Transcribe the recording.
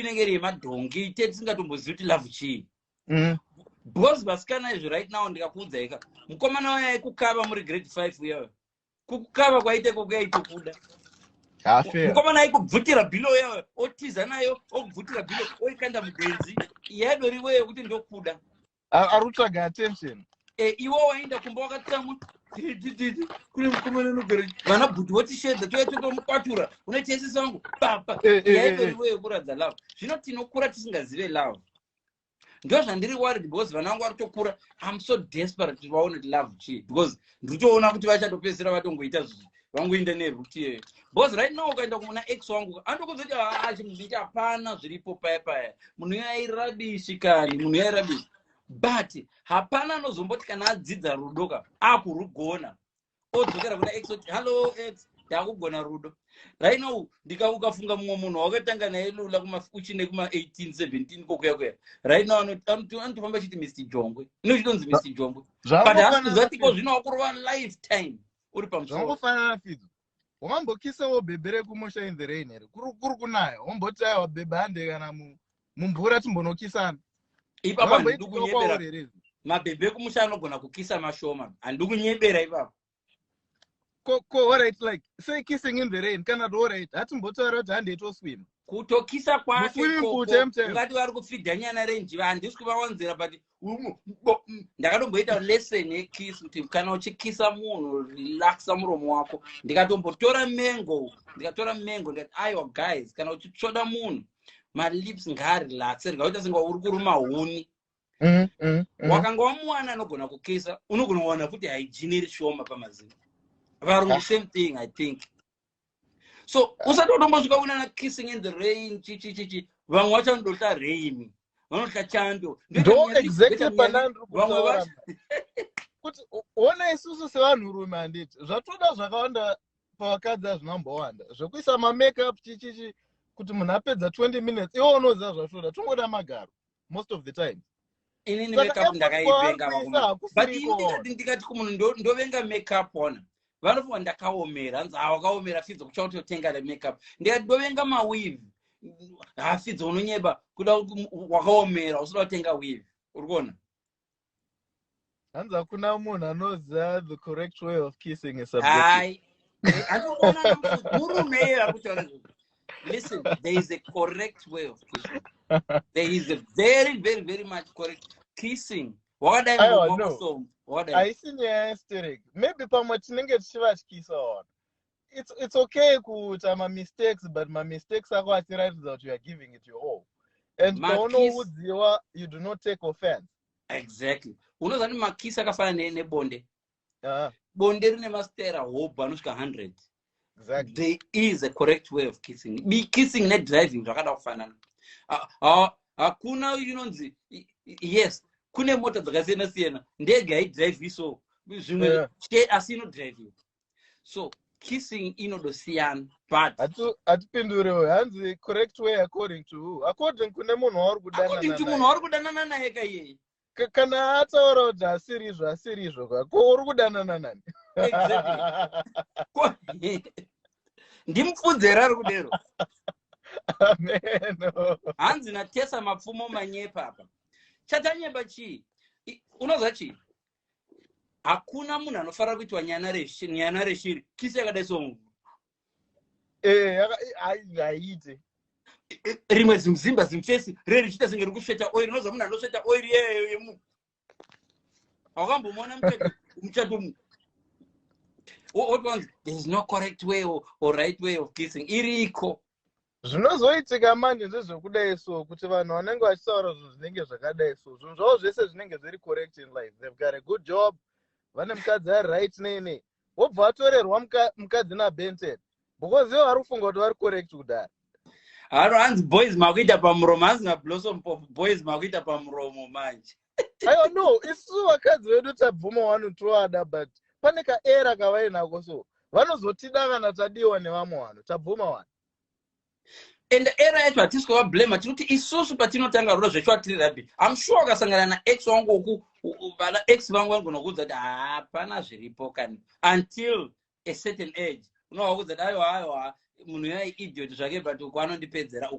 inenge iri yemadhongi tisingatombozivi kuti love chii. Because vasikana izvo right now ndikakuudza ika mukomana wayo aikukava muri grade 5 uyayo kukukava kwaite kokuyaitokuda mukomana aikubvutira bhilo yayo otiza nayo okubvutira bhilo oikanda mugwenzi yaidoriweyo kuti ndokuda arutsvaga attention iwo waenda kumba wakatsamwa kune mukomana nogere vana bhuti wotishedza toya totomukwatura unotiesisa wangu papa yaidoriweyo kuradza love. Zvino tinokura tisingazive love. Ndo zvandiri worried because vana vangu vari kutokura. I'm so desperate kuti vaone kuti love chii because nditoona kuti vachatopedzisira vatongoita zvizvi vangoenda neruti because right now ukaenda kumuna ex wangu andokuzoti chimuziti hapana zviripo paya munhu yairabishi kani munhu yairabishi but hapana anozomboti kana adzidza rudo akurugona odzokera kuna ex oti hello ex ndakugona rudo. Right now ukafunga mumwe munhu wakatanga naye lula uchine kuma 18 17 kokuya right now anotofamba chiti Mr Jongwe inochitonzi Mr Jongwe but hasizatiko zvino wakurova lifetime uri pamusoro zvangofanana fidzo wamambokisawo bhebhe rekumusha in the rain here kuri kunaya womboti aiwa bhebhe hande kana mumvura timbonokisana ipapa handidi kunyebera mabhebhe ekumusha anogona kukisa mashoma handidi kunyebera ipapa alright like say kissing in the rain kana alright hatimbotaura kuti handeitoswima kutokisa kwake ungati vari kufidha nyana renjiva handisi kuvawanzira but ndakatomboita lesson yekiss kuti kana uchikisa munhu relaxa muromo wako ndikatombotora mengo ndikati aiwa guys kana uchitsvoda munhu malips ngaarelaxe rikaita senga uri kuruma huni wakanga wamuwana anogona kukisa unogona kuwana kuti hygiene iri shoma pamazino varungu same thing I think. So usatotombosvika kunana kissing in the rain chichichichi vamwe vachandotla rain vanotla chando ndo exactly panandiri kutaura kuti ona isusu sevanhurume handiti zvatoda zvakawanda pavakadzi hazvinambowanda zvekuisa mamakeup chichichi kuti munhu apedza 20 minutes iwo unoziva zvatoda tongoda magaro most of the time. Inini makeup ndakaivenga but ndikati kumunhu ndovenga makeup ona vanofunga ndakaomera hanzi wakaomera fidza kucha kutotenga nemakeup ndikati ndovenga maweave fidza unonyeba kuda wakaomera usoda kutenga weave uri kuona hanzi hakuna munhu anoziva the correct way of kissing is listen, there is a correct way of kissing. There is a very very very much correct kissing. What I know. Aisinyaya maybe pamwe tinenge tichivatyisa ona it's okay kuita mistakes but mistakes ako atiratidza kuti you are giving it your all and paunoudziwa you do not take offense. Exactly. Unoziva kuti makisi akafanana nebonde bonde rine mastera hope anosvika 100. Exactly. There is a correct way of kissing. Be kissing net driving zvakada kufanana hakuna inonzi yes kune mota dzakasiyana siyana ndege haidrive iso zvimwe asi inodrive. So kissing inodosiyana but hatipinduriwe hanzi correct way according to who? According kune munhu wauri kudanana naye kaiyeye kana ataura kuti asiri izvo ko uri kudanana nani? ndimupfudze rari kudero ameno hanzi natesa mapfumo manyepa apa chatanyeba chii unoziva chii hakuna munhu anofanira kuitwa nyana reshiri kisi yakadai songu haite rimwe zimuzimba zimufesi reri richita senge rikusveta oiri unoziva munhu anosveta oiri yemunhu hawakambomuona muchato there is no correct way or right way of kissing iriko zvinozoitika manje ndezvekudai so kuti vanhu vanenge vachitaura zvinhu zvinenge zvakadai so zvinhu zvavo zvese zvinenge zviri correct in life. They've got a good job vane mukadzi ari right nei wobva vatorerwa mukadzi nabented because ivo vari kufunga kuti vari correct kudhara. Haro hanzi boys makuita pamuromo hanzi nablossom pop boys makuita pamuromo manje aiwa no isusu vakadzi vedu tabvuma vanotoada but pane kaera kavainako so vanozotida kana tadiwa nevamwe vanhu tabvuma vanhu and era yacho hatisi kuvablema tikuti isusu patinotanga rudo zvechu atiri rabi I'm sure ukasangana naex wangu uku vana ex vangu vanogona kuudza kuti hapana zviripo kani until a certain age unovaudza kuti aiwa munhu yai idiot zvake but uko anondipedzera